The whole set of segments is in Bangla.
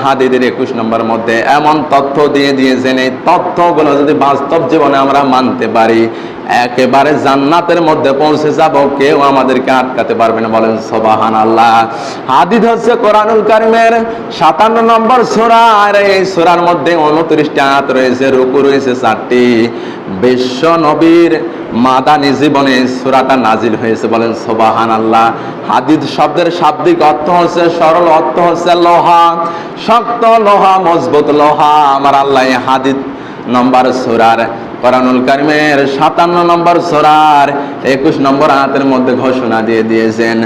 হাদিদের 21 নম্বর মধ্যে এমন তথ্য দিয়ে দিয়েছেন, এই তথ্যগুলো যদি বাস্তব জীবনে আমরা মানতে পারি, একেবারে জান্নাতের মধ্যে পৌঁছে যাব, কেউ আমাদেরকে আটকাতে পারবে না। বলেন সুবহানাল্লাহ। হাদিস হচ্ছে কোরআনুল কারীমের 57 নম্বর সূরা, আর এই সূরার মধ্যে 29টি আয়াত রয়েছে, রুকু রয়েছে 4টি। বিশ্ব নবীর মাদানী জীবনে সূরাটা নাজিল হয়েছে। বলেন সুবহানাল্লাহ। হাদিস শব্দের শাব্দিক অর্থ হচ্ছে, সরল অর্থ হচ্ছে লোহা, শক্ত লোহা, মজবুত লোহা। আমার আল্লাহ এই হাদিস নম্বর সূরার কোরআনুল কারীমের 57 নম্বর সূরার 21 নম্বর আয়াতের মধ্যে ঘোষণা দিয়ে দিয়েছেন,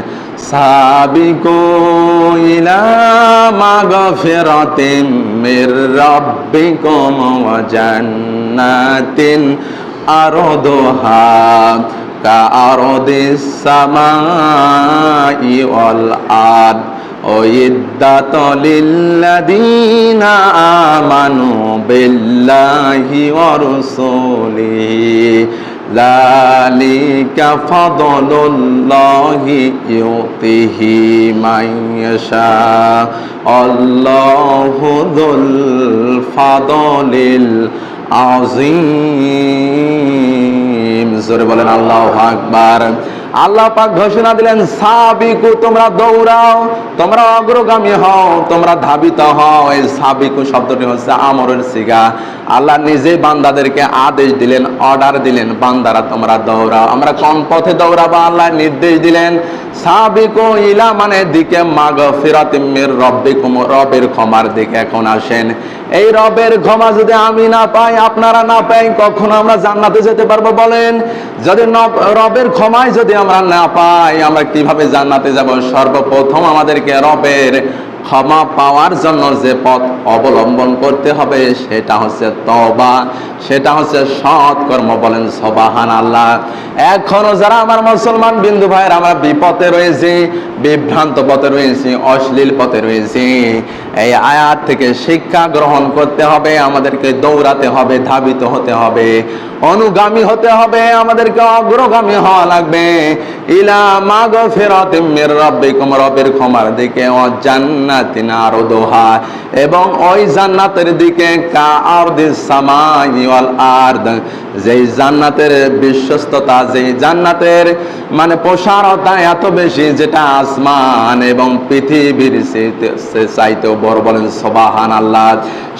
সাবিকু ইলা মাগফিরাতিম মির রাব্বিকুম ওয়া জান্নাতিন আরদুহা কাআরদিস সামাই ওয়াল আরদ উইদ্দাত লিল্লাযীনা আমানু বিল্লাহি ওয়া রাসূলিহি যালিকা ফাদলুল্লাহি ইউতিহি মান ইয়াশা আল্লাহু যুল ফাদলিল আযীম। জোরে বলেন আল্লাহু আকবার। আল্লাহ পাক ঘোষণা দিলেন, সাবিকু, তোমরা দৌড়াও, তোমরা অগ্রগামী হও, তোমরা ধাবিত হও। এই সাবিকু শব্দটি হচ্ছে আমরের সিগা। আল্লাহ নিজে বান্দাদেরকে আদেশ দিলেন, অর্ডার দিলেন, বান্দারা তোমরা দৌড়াও। আমরা কোন পথে দৌড়াবো? আল্লাহ নির্দেশ দিলেন, সাবিকু ইলা মানে দিকে, মাগফিরাতিম মির রাব্বিকুম, রবের ক্ষমার দিকে এখন আসেন। এই রবের ক্ষমা যদি আমি না পাই, আপনারা না পাই, কখনো আমরা জান্নাতে যেতে পারবো? বলেন, যদি রবের ক্ষমায় যদি আমরা না পাই, আমরা কিভাবে জান্নাতে যাব? সর্বপ্রথম আমাদেরকে রবের ক্ষমা পাওয়ার জন্য যে পথ অবলম্বন করতে হবে সেটা হচ্ছে তওবা, সেটা হচ্ছে সৎ কর্ম। বলেন সুবহানাল্লাহ। এখনো যারা আমার মুসলমান বিন্দু ভাইয়ের, আমরা বিপথে রয়েছি, বিভ্রান্ত পথে রয়েছি, অশ্লীল পথে রয়েছি, এই আয়াত থেকে শিক্ষা গ্রহণ করতে হবে, আমাদেরকে দৌড়াতে হবে, ধাবিত হতে হবে, অনুগামী হতে হবে, আমাদেরকে অগ্রগামী হওয়া লাগবে। ইলা মাগফিরাতিম মির রাব্বিকুম, রবের ক্ষমার দিকে, ও জান্নাতিন আরদুহা, এবং ওই জান্নাতের দিকে, কা আরদিস সামাই ওয়াল আরদ, যেই জান্নাতের বিশ্বস্ততা, যেই জান্নাতের মানে প্রসারতা এত বেশি, যেটা আসমান এবং পৃথিবীর চাইতেও বড়। বলেন সুবহানাল্লাহ।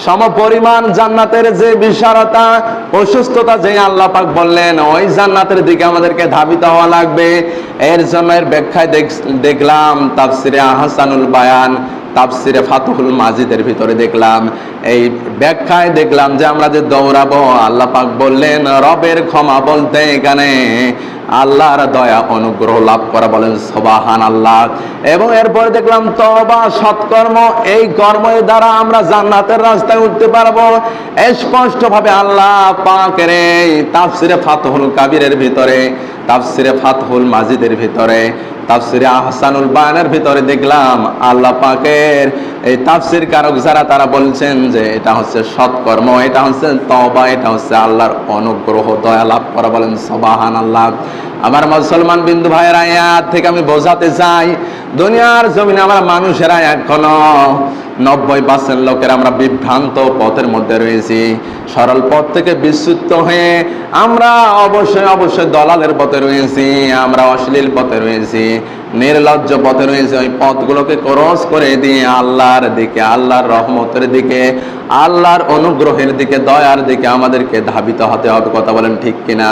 সমপরিমাণ জান্নাতের যে বিশালতা, প্রশস্ততা, যে আল্লাহ পাক বললেন, ওই জান্নাতের দিকে আমাদেরকে ধাবিত হওয়া লাগবে। এর জন্য এর ব্যাখ্যায় দেখলাম তাফসিরে আহসানুল বায়ান, তাফসিরে ফাতহুল মাজিদের ভিতরে দেখলাম, এই ব্যাখ্যায় দেখলাম যে আমরা যে দৌড়াবো, আল্লাহ পাক বললেন রবের ক্ষমা বলতে এখানে আল্লাহর দয়া, অনুগ্রহ লাভ করা। বলেন সুবহানাল্লাহ। এবং এরপরে দেখলাম তওবা, সৎকর্ম, এই কর্মের দ্বারা আমরা জান্নাতের রাস্তায় উঠতে পারবো। স্পষ্ট ভাবে আল্লাহ পাকের এই তাফসিরে ফাতহুল কাবিরের ভিতরে, তাফসিরে ফাতহুল মাজিদের ভিতরে, তাফসিরে আহসানুল বায়ানের ভিতরে দেখলাম আল্লাহ পাকের এই তাফসির কারক যারা, তারা বলছেন যে এটা হচ্ছে সৎকর্ম, এটা হচ্ছে তওবা, এটা হচ্ছে আল্লাহর অনুগ্রহ, দয়া লাভ করা। বলেন সুবহানাল্লাহ। আমার মুসলমান বিন্দু ভাইয়েরা, আয়াত থেকে আমি বোঝাতে চাই, দুনিয়ার জমিনে আমরা মানুষেরা এখনো 90% লোকের আমরা বিভ্রান্ত পথের মধ্যে রয়েছি। সরল পথ থেকে বিচ্যুত হয়ে আমরা অবশ্যই দলালের পথে রয়েছি, আমরা অশ্লীল পথে রয়েছি, নির্লজ্জ পথে রয়েছে। ওই পথগুলোকে ক্রস করে দিয়ে আল্লাহর দিকে, আল্লাহর রহমতের দিকে, আল্লাহর অনুগ্রহের দিকে, দয়ার দিকে আমাদেরকে ধাবিত হতে হবে। কথা বলেন ঠিক কিনা?